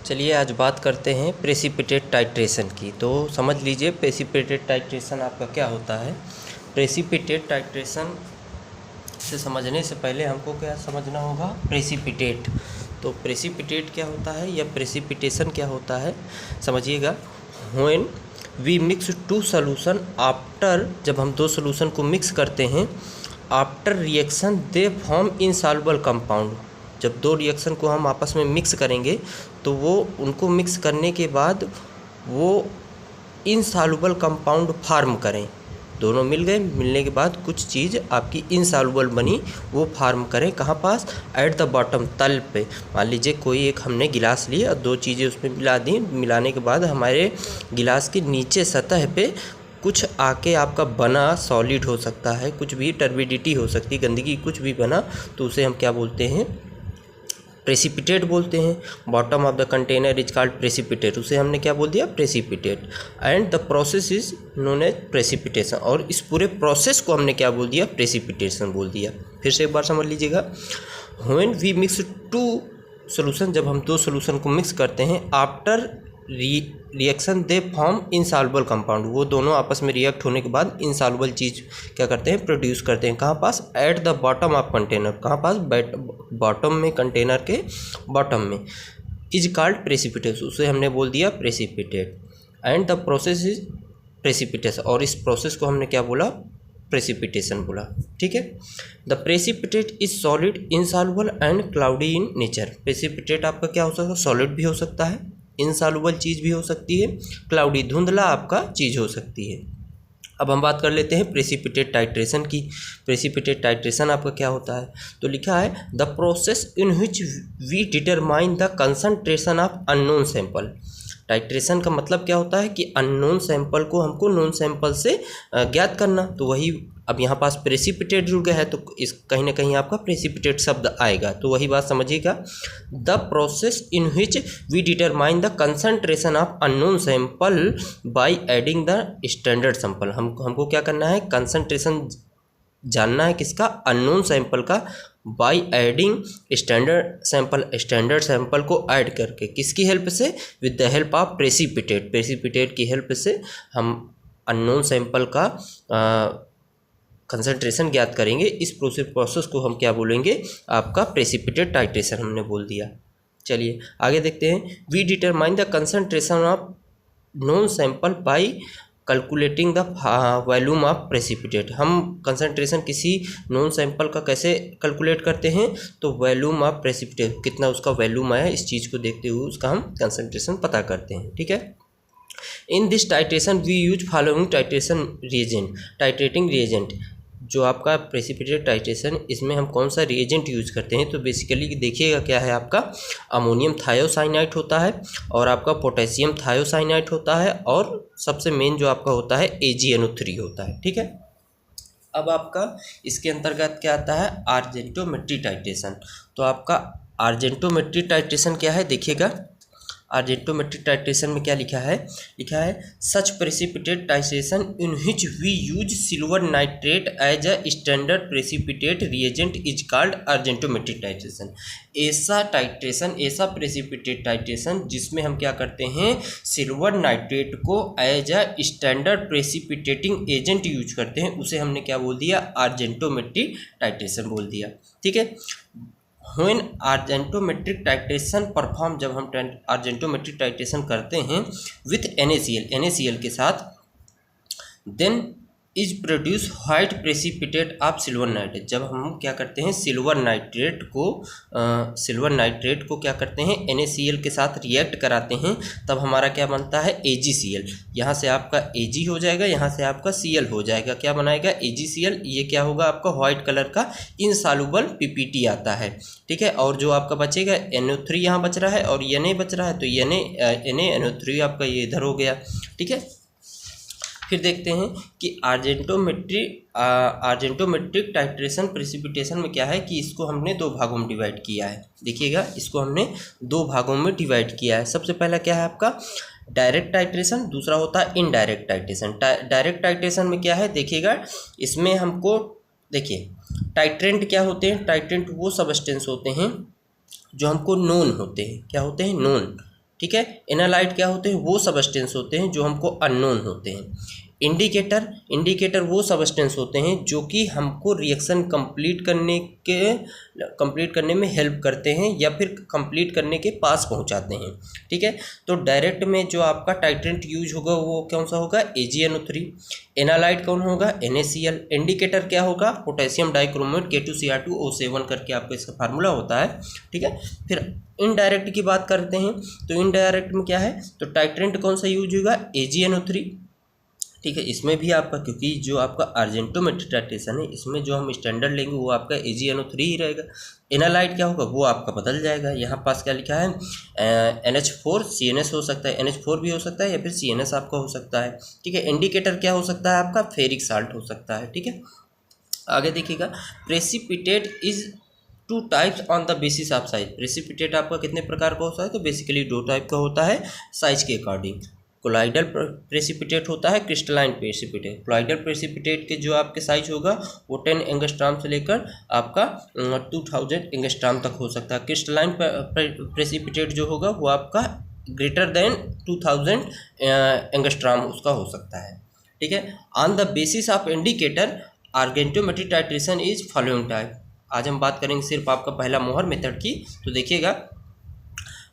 चलिए आज बात करते हैं प्रेसिपिटेट टाइट्रेशन की। तो समझ लीजिए प्रेसिपिटेट टाइट्रेशन आपका क्या होता है। प्रेसिपिटेट टाइट्रेशन से समझने से पहले हमको क्या समझना होगा, प्रेसिपिटेट। तो प्रेसिपिटेट क्या होता है या प्रेसिपिटेशन क्या होता है समझिएगा। When we mix two solution after, जब हम दो सॉल्यूशन को मिक्स करते हैं, after reaction they form insoluble compound. जब दो रिएक्शन को हम आपस में मिक्स करेंगे तो वो उनको मिक्स करने के बाद वो इनसॉल्युबल कंपाउंड फार्म करें। दोनों मिल गए, मिलने के बाद कुछ चीज़ आपकी इनसॉल्युबल बनी, वो फार्म करें कहाँ पास, एट द बॉटम, तल पे। मान लीजिए कोई एक हमने गिलास लिए और दो चीज़ें उसमें मिला दी, मिलाने के बाद हमारे गिलास के नीचे सतह पे कुछ आके आपका बना, सॉलिड हो सकता है, कुछ भी टर्बिडिटी हो सकती है, गंदगी कुछ भी बना, तो उसे हम क्या बोलते हैं, प्रेसिपिटेट बोलते हैं। Bottom of the container is called precipitate, उसे हमने क्या बोल दिया, precipitate. And the process is known as precipitation, और इस पूरे प्रोसेस को हमने क्या बोल दिया, प्रेसिपिटेशन बोल दिया। फिर से एक बार समझ लीजिएगा। When we mix two solution, जब हम दो सोल्यूशन को मिक्स करते हैं, after reaction they form insoluble compound, वो दोनों आपस में रिएक्ट होने के बाद इनसॉल्युबल चीज़ क्या करते हैं, प्रोड्यूस करते हैं। कहाँ पास, at the bottom of container, कहाँ पास, बॉटम में, कंटेनर के बॉटम में। इज कॉल्ड प्रेसिपिटेट, उसे हमने बोल दिया precipitate. And the process is precipitation, और इस प्रोसेस को हमने क्या बोला, प्रेसिपिटेशन बोला। ठीक है। The precipitate is solid, insoluble and cloudy in nature. Precipitate आपका क्या हो सकता है, सॉलिड भी हो सकता है, इनसॉल्युबल चीज़ भी हो सकती है, क्लाउडी, धुंधला आपका चीज़ हो सकती है। अब हम बात कर लेते हैं प्रेसिपिटेट टाइट्रेशन की। प्रेसिपिटेट टाइट्रेशन आपका क्या होता है, तो लिखा है the process in which we determine the concentration of unknown sample. Titration का मतलब क्या होता है कि अननोन सैंपल को हमको नोन सैंपल से ज्ञात करना। तो वही, अब यहाँ पास प्रेसिपिटेट जुड़ गया है तो इस कहीं ना कहीं आपका प्रेसिपिटेट शब्द आएगा, तो वही बात समझिएगा। The process in which we determine the concentration of unknown sample by adding the standard sample. हमको क्या करना है, कंसंट्रेशन जानना है किसका, अननोन सैंपल का, by adding standard sample, standard sample को ऐड करके, किसकी हेल्प से, with the help of precipitate, precipitate की हेल्प से हम अननोन सैंपल का कंसंट्रेशन ज्ञात करेंगे। इस प्रोसेस को हम क्या बोलेंगे, आपका प्रेसिपिटेट टाइट्रेशन हमने बोल दिया। चलिए आगे देखते हैं। We determine the concentration of known sample by calculating the volume of precipitate. हम कंसंट्रेशन किसी नॉन सैंपल का कैसे कैलकुलेट करते हैं, तो वॉल्यूम ऑफ प्रेसिपिटेट, कितना उसका वॉल्यूम आया, इस चीज़ को देखते हुए उसका हम कंसंट्रेशन पता करते हैं। ठीक है। In this titration we use following titration reagent. Titrating reagent जो आपका प्रेसिपिटेट टाइट्रेशन, इसमें हम कौन सा रिएजेंट यूज करते हैं, तो बेसिकली देखिएगा क्या है, आपका अमोनियम थायोसाइनाइट होता है, और आपका पोटेशियम थायोसाइनाइट होता है, और सबसे मेन जो आपका होता है AgNO3 होता है। ठीक है। अब आपका इसके अंतर्गत क्या आता है, आर्जेंटोमेट्री टाइट्रेशन। तो आपका आर्जेंटोमेट्री टाइट्रेशन क्या है, देखिएगा। आर्जेंटोमेट्री टाइट्रेशन में क्या लिखा है, such precipitate titration in which we use silver nitrate as a standard precipitate reagent is called argentometry titration. ऐसा टाइट्रेशन, ऐसा प्रेसिपिटेट टाइट्रेशन जिसमें हम क्या करते हैं, सिल्वर नाइट्रेट को as a standard precipitating agent use करते हैं, उसे हमने क्या बोल दिया, आर्जेंटोमेट्री टाइट्रेशन बोल दिया। ठीक है। व्हेन आर्जेंटोमेट्रिक टाइट्रेशन परफॉर्म, जब हम आर्जेंटोमेट्रिक टाइट्रेशन करते हैं विथ NaCl के साथ, then is produce white precipitate of silver nitrate. जब हम क्या करते हैं, सिल्वर नाइट्रेट को क्या करते हैं, NaCl के साथ रिएक्ट कराते हैं, तब हमारा क्या बनता है, AgCl। यहाँ से आपका Ag हो जाएगा, यहाँ से आपका Cl हो जाएगा, क्या बनाएगा, AgCl। ये क्या होगा, आपका व्हाइट कलर का इनसॉल्युबल PPT आता है। ठीक है। और जो आपका बचेगा, NO3 यहाँ बच रहा है और Na बच रहा है, तो NaNO3 आपका ये इधर हो गया। ठीक है। फिर देखते हैं कि आर्जेंटोमेट्रिक टाइट्रेशन प्रेसिपिटेशन में क्या है, कि इसको हमने दो भागों में डिवाइड किया है। देखिएगा, इसको हमने दो भागों में डिवाइड किया है। सबसे पहला क्या है आपका, डायरेक्ट टाइट्रेशन, दूसरा होता है इनडायरेक्ट टाइट्रेशन। डायरेक्ट टाइट्रेशन में क्या है, देखिएगा, इसमें हमको, देखिए, टाइट्रेंट क्या होते हैं, टाइट्रेंट वो सबस्टेंस होते हैं जो हमको नोन होते हैं, क्या होते हैं, नोन। ठीक है। एनालाइट क्या होते हैं, वो सबस्टेंस होते हैं जो हमको अननोन होते हैं। इंडिकेटर वो सबस्टेंस होते हैं जो कि हमको रिएक्शन कंप्लीट करने में हेल्प करते हैं या फिर कंप्लीट करने के पास पहुंचाते हैं, ठीक है। तो डायरेक्ट में जो आपका टाइट्रेंट यूज होगा वो कौन सा होगा, AgNO3। एनालाइट कौन होगा, NaCl। इंडिकेटर क्या होगा, पोटेशियम डाइक्रोमेट K2Cr2O7 करके आपका इसका फार्मूला होता है, ठीक है। फिर इनडायरेक्ट की बात करते हैं, तो इनडायरेक्ट में क्या है, तो टाइट्रेंट कौन सा यूज होगा, AgNO3, ठीक है। इसमें भी आपका, क्योंकि जो आपका अर्जेंटोमेट्रिक टाइट्रेशन है इसमें जो हम स्टैंडर्ड लेंगे वो आपका AgNO3 ही रहेगा। एनालाइट क्या होगा, वो आपका बदल जाएगा। यहाँ पास क्या लिखा है, NH4 CNS हो सकता है, NH4 भी हो सकता है या फिर CNS आपका हो सकता है, ठीक है। इंडिकेटर क्या हो सकता है आपका, फेरिक साल्ट हो सकता है, ठीक है। आगे देखिएगा, precipitate is 2 types on the basis of size. Precipitate आपका कितने प्रकार का होता है, तो बेसिकली 2 टाइप का होता है साइज के अकॉर्डिंग। कोलाइडल प्रेसिपिटेट होता है, क्रिस्टलाइन प्रेसिपिटेट। कोलाइडल प्रेसिपिटेट के जो आपके साइज होगा वो 10 एंगस्ट्रॉम से लेकर आपका 2000 एंगस्ट्रॉम तक हो सकता है। क्रिस्टलाइन प्रेसिपिटेट जो होगा वो आपका ग्रेटर देन 2000 एंगस्ट्रॉम उसका हो सकता है, ठीक है। On the basis of indicator argentometric titration is following type. आज हम बात करेंगे सिर्फ आपका पहला मोहर मेथड की। तो देखिएगा,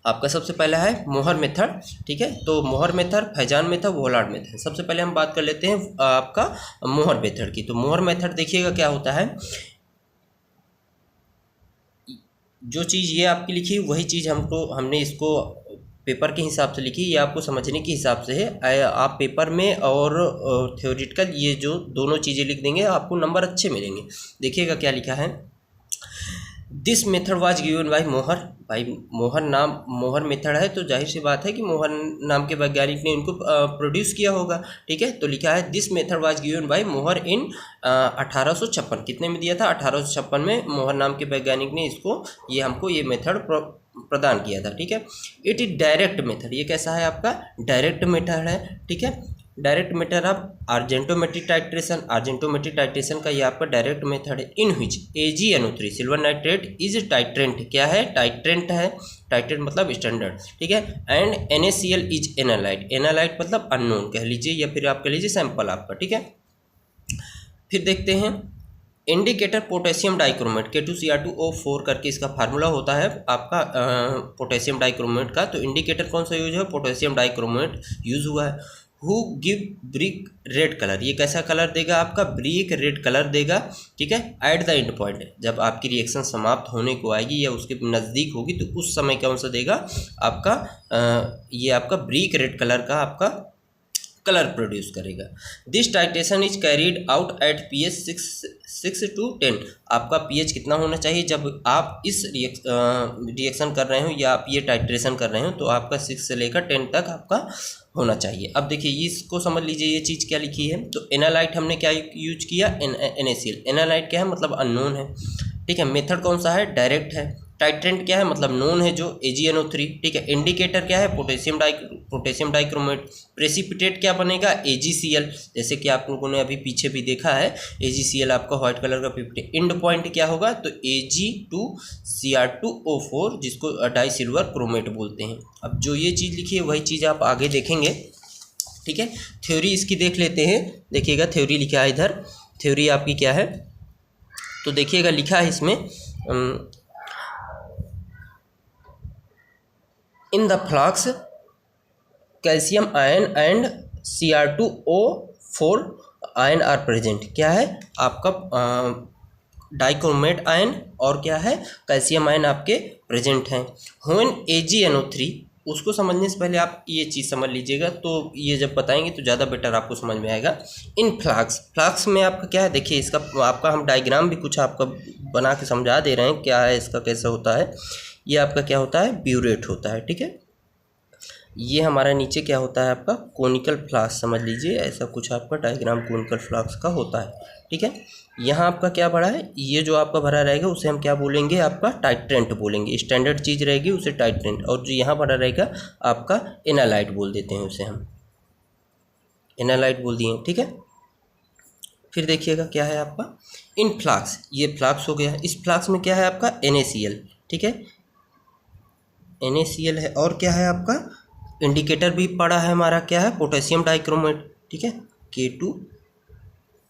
आपका सबसे पहला है मोहर मेथड, ठीक है। तो Mohr method, Fajans method, Volhard method. सबसे पहले हम बात कर लेते हैं आपका मोहर मेथड की। तो मोहर मेथड देखिएगा क्या होता है, जो चीज़ ये आपकी लिखी वही चीज़ हमने इसको पेपर के हिसाब से लिखी, ये आपको समझने के हिसाब से है। आप पेपर में और थ्योरेटिकल ये जो दोनों चीज़ें लिख देंगे आपको नंबर अच्छे मिलेंगे। देखिएगा क्या लिखा है, this method was given by मोहर। भाई मोहर मेथड है तो जाहिर सी बात है कि मोहर नाम के वैज्ञानिक ने इनको प्रोड्यूस किया होगा, ठीक है। तो लिखा है this method was given by मोहर इन 1856। कितने में दिया था, 1856 में मोहर नाम के वैज्ञानिक ने हमको ये मेथड प्रदान किया था, ठीक है। इट इज डायरेक्ट मेथड, ये कैसा है आपका डायरेक्ट मेथड है, ठीक है। डायरेक्ट मेथड ऑफ अर्जेंटोमेट्रिक टाइट्रेशन का ये आपका डायरेक्ट मेथड है। इन विच AgNO3 silver nitrate is titrant, क्या है, टाइट्रेंट है, टाइट्रेंट मतलब स्टैंडर्ड, ठीक है। एंड NaCl इज एनालाइट मतलब अननोन कह लीजिए या फिर आप कह लीजिए सैंपल आपका, ठीक है। फिर देखते हैं इंडिकेटर पोटेशियम डाइक्रोमेट K2Cr2O4 करके इसका फार्मूला होता है आपका पोटेशियम डाइक्रोमेट का। तो इंडिकेटर कौन सा यूज है, पोटेशियम डाइक्रोमेट यूज हुआ है। Who give brick red colour, ये कैसा कलर देगा आपका, ब्रिक रेड कलर देगा, ठीक है। एट द एंड पॉइंट, जब आपकी रिएक्शन समाप्त होने को आएगी या उसके नज़दीक होगी तो उस समय कौन सा देगा आपका ये आपका ब्रिक रेड कलर का आपका कलर प्रोड्यूस करेगा। This titration is carried out at pH 6 to 10। आपका pH कितना होना चाहिए जब आप इस रिएक्शन कर रहे हो या आप ये टाइट्रेशन कर रहे हो, तो आपका 6 से लेकर 10 तक आपका होना चाहिए। अब देखिए इसको समझ लीजिए, ये चीज़ क्या लिखी है। तो एनालाइट हमने क्या यूज किया, NaCl। एनालाइट क्या है, मतलब अननोन है, ठीक है। मेथड कौन सा है, डायरेक्ट है। टाइट्रेंट क्या है, मतलब नोन है जो AgNO3, ठीक है। इंडिकेटर क्या है, पोटेशियम डाइक्रोमेट। प्रेसिपिटेट क्या बनेगा, AgCl, जैसे कि आप लोगों ने अभी पीछे भी देखा है AgCl आपका व्हाइट कलर का 50। इंड पॉइंट क्या होगा, तो Ag2Cr2O4 जिसको डाई सिल्वर क्रोमेट बोलते हैं। अब जो ये चीज़ लिखी है वही चीज़ आप आगे देखेंगे, ठीक है। थ्योरी इसकी देख लेते हैं। देखिएगा थ्योरी लिखा है इधर, थ्योरी आपकी क्या है, तो देखिएगा लिखा है इसमें in the flux calcium ion and Cr2O4 ion are present. क्या है आपका डाइक्रोमेट आयन और क्या है कैल्शियम आयन आपके प्रेजेंट हैं। व्हेन AgNO3, उसको समझने से पहले आप ये चीज़ समझ लीजिएगा, तो ये जब बताएंगे तो ज़्यादा बेटर आपको समझ में आएगा। इन फ्लक्स में आपका क्या है, देखिए इसका आपका हम डायग्राम भी कुछ आपका बना के समझा दे रहे हैं क्या है इसका कैसा होता है। ये आपका क्या होता है, ब्यूरेट होता है, ठीक है। ये हमारा नीचे क्या होता है आपका कोनिकल फ्लास्क, समझ लीजिए ऐसा कुछ आपका डायग्राम कोनिकल फ्लास्क का होता है, ठीक है। यहाँ आपका क्या भरा है, ये जो आपका भरा रहेगा उसे हम क्या बोलेंगे, आपका टाइट्रेंट बोलेंगे। स्टैंडर्ड चीज़ रहेगी उसे टाइट्रेंट, और जो यहाँ भरा रहेगा आपका एनालाइट बोल देते हैं, उसे हम एनालाइट बोल दिए, ठीक है। फिर देखिएगा क्या है आपका इन फ्लास्क, ये फ्लास्क हो गया। इस फ्लास्क में क्या है आपका NaCl, ठीक है, NaCl है। और क्या है आपका इंडिकेटर भी पड़ा है हमारा, क्या है, पोटेशियम डाइक्रोमेट, ठीक है, K2,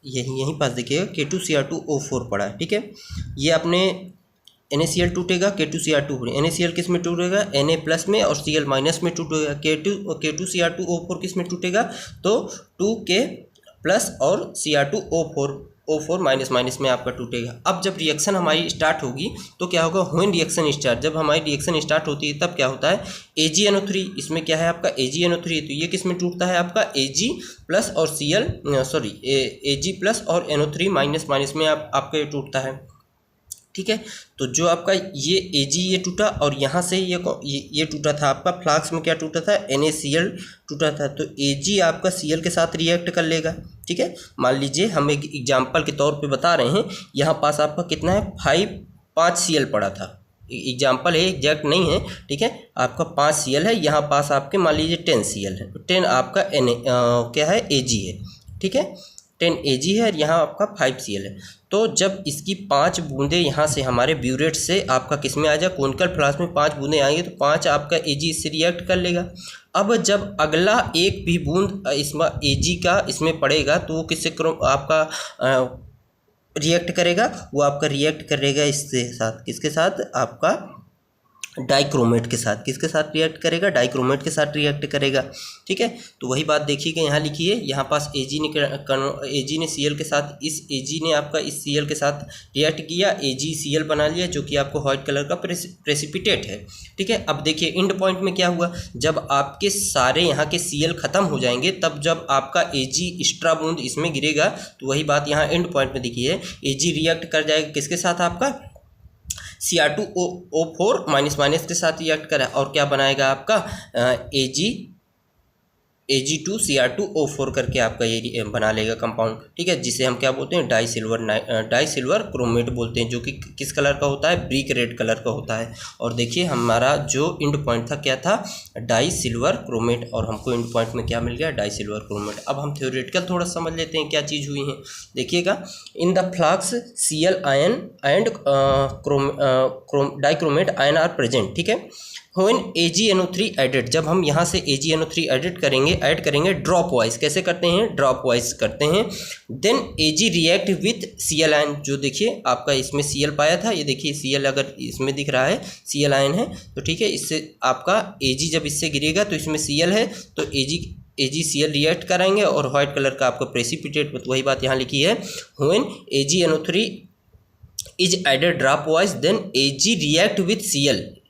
यहीं पास देखिएगा K2Cr2O4 पड़ा है, ठीक है। ये अपने NaCl टूटेगा, K2Cr2, NaCl किस में टूटेगा, Na+ में, और Cl- में टूटेगा। K2Cr2O4 किस में टूटेगा, तो 2K+ और Cr2O4 में आपका टूटेगा। अब जब रिएक्शन हमारी स्टार्ट होगी तो क्या होगा, व्हेन रिएक्शन स्टार्ट, जब हमारी रिएक्शन स्टार्ट होती है तब क्या होता है, AgNO3, इसमें क्या है आपका AgNO3, तो ये किस में टूटता है आपका Ag+ और Ag+ और NO3- में आपका टूटता है, ठीक है। तो जो आपका ये Ag ये टूटा, और यहाँ से ये टूटा था आपका, फ्लास्क में क्या टूटा था, NaCl टूटा था, तो Ag आपका Cl के साथ रिएक्ट कर लेगा, ठीक है। मान लीजिए हम एक एग्जांपल के तौर पे बता रहे हैं, यहाँ पास आपका कितना है, 5 Cl पड़ा था, एग्जाम्पल है, एग्जैक्ट नहीं है, ठीक है। आपका 5 Cl है, यहाँ पास आपके मान लीजिए 10 Cl है, 10 आपका क्या है, Ag है, ठीक है, 10 Ag है, और यहाँ आपका 5 Cl है। तो जब इसकी 5 बूंदें यहाँ से हमारे ब्यूरेट से आपका किस में आ जाए, कोनिकल फ्लास्क में 5 बूंदें आएंगी, तो 5 आपका Ag इससे रिएक्ट कर लेगा। अब जब अगला एक भी बूंद इसमें Ag का इसमें पड़ेगा, तो वो किससे आपका रिएक्ट करेगा, वो आपका रिएक्ट करेगा इसके साथ, किसके साथ, आपका डाइक्रोमेट के साथ। किसके साथ रिएक्ट करेगा, डाइक्रोमेट के साथ रिएक्ट करेगा, ठीक है। तो वही बात देखिएगा, यहाँ लिखिए, यहाँ पास Ag ने Cl के साथ, इस Ag ने आपका इस Cl के साथ रिएक्ट किया, AgCl बना लिया, जो कि आपको व्हाइट कलर का प्रेसिपिटेट है, ठीक है। अब देखिए एंड पॉइंट में क्या हुआ, जब आपके सारे यहाँ के Cl खत्म हो जाएंगे, तब जब आपका Ag एक्स्ट्रा बूंद इसमें गिरेगा, तो वही बात यहाँ एंड पॉइंट में देखिए, Ag रिएक्ट कर जाएगा किसके साथ, आपका Cr2O4- के साथ रिएक्ट करा, और क्या बनाएगा आपका Ag2Cr2O4 करके आपका ये बना लेगा कंपाउंड, ठीक है, जिसे हम क्या बोलते हैं, डाई सिल्वर क्रोमेट बोलते हैं, जो कि किस कलर का होता है, ब्रिक रेड कलर का होता है। और देखिए हमारा जो इंड पॉइंट था क्या था, डाई सिल्वर क्रोमेट, और हमको इंड पॉइंट में क्या मिल गया, डाई सिल्वर क्रोमेट। अब हम थ्योरेटिकल थोड़ा समझ लेते हैं क्या चीज़ हुई है। देखिएगा, in the flask Cl ion and dichromate ion are present, ठीक है। व्हेन AgNO3 एडेड, जब हम यहाँ से AgNO3 ऐड करेंगे ड्रॉप वाइज, कैसे करते हैं, ड्रॉप वाइज करते हैं। Then Ag react with Cl ion, जो देखिए आपका इसमें Cl पाया था, ये देखिए Cl अगर इसमें दिख रहा है, Cl आयन है, तो ठीक है, इससे आपका Ag जब इससे गिरेगा तो इसमें Cl है, तो AgCl रिएक्ट कराएंगे, और व्हाइट कलर का आपका प्रेसिपिटेट, वही बात यहाँ लिखी है, when AgNO3 is added dropwise, then Ag react with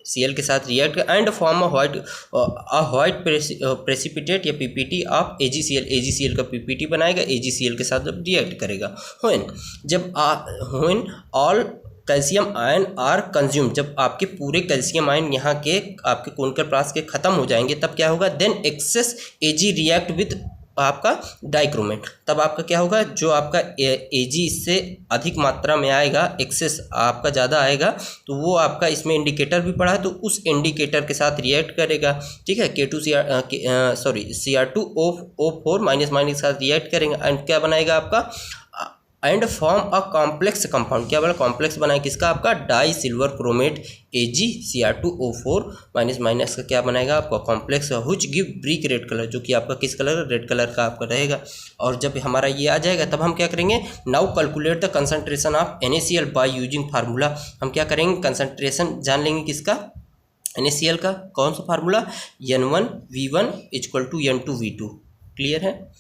Cl के साथ react and form white precipitate या PPT ऑफ AgCl का PPT बनाएगा, AgCl के साथ जब रिएक्ट करेगा। When all calcium ion are consume, जब आपके पूरे कैल्शियम आयन यहाँ के आपके कोनिकल फ्लास्क के खत्म हो जाएंगे, तब क्या होगा, then excess Ag react with आपका डाइक्रोमेट, तब आपका क्या होगा, जो आपका Ag इससे अधिक मात्रा में आएगा, एक्सेस आपका ज़्यादा आएगा, तो वो आपका इसमें इंडिकेटर भी पड़ा है, तो उस इंडिकेटर के साथ रिएक्ट करेगा, ठीक है, Cr2O4- के साथ रिएक्ट करेंगे, एंड क्या बनाएगा आपका, and form a complex compound, क्या बोला, कॉम्प्लेक्स बनाए किसका, आपका डाई सिल्वर क्रोमेट AgCr2O4- का क्या बनाएगा आपका complex, which give brick red colour, जो कि आपका किस कलर, रेड कलर का आपका रहेगा। और जब हमारा ये आ जाएगा, तब हम क्या करेंगे, now calculate the concentration of NaCl by using formula, हम क्या करेंगे, कंसंट्रेशन जान लेंगे किसका, NaCl का, कौन सा फार्मूला, N1V1 = N2V2, क्लियर है।